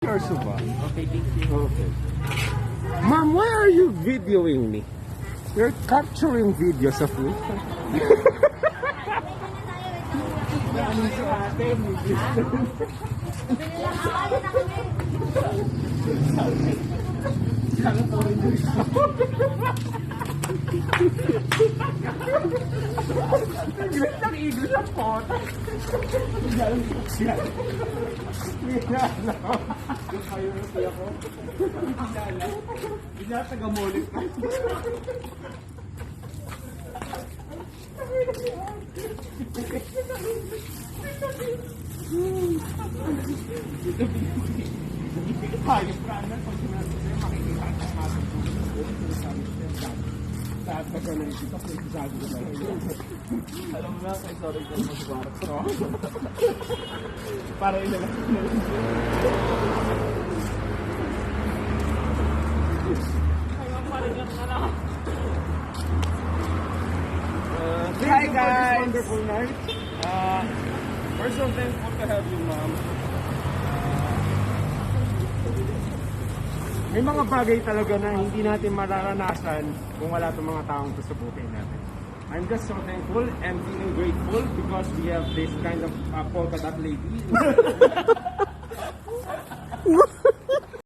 Yours ba? Okay, thank you. Okay. Ma'am, why are you videoing me? You're capturing videos of me. Ang iglo sa photo. Bigla taga-molit ka. Hayos ka na pag sinabi sa'yo, makikita ka sa mga lahat na ka lang dito, kung sabi ko lang. Alam mo na, kay sorry ko sa kwarto. Para ilalak ko na rin. Hi guys! Wonderful night. We're so thankful to have you, Mom. May mga bagay talaga na hindi natin mararanasan kung wala itong mga taong susubukin natin. I'm just so thankful and feeling grateful because we have this kind of polka dot lady.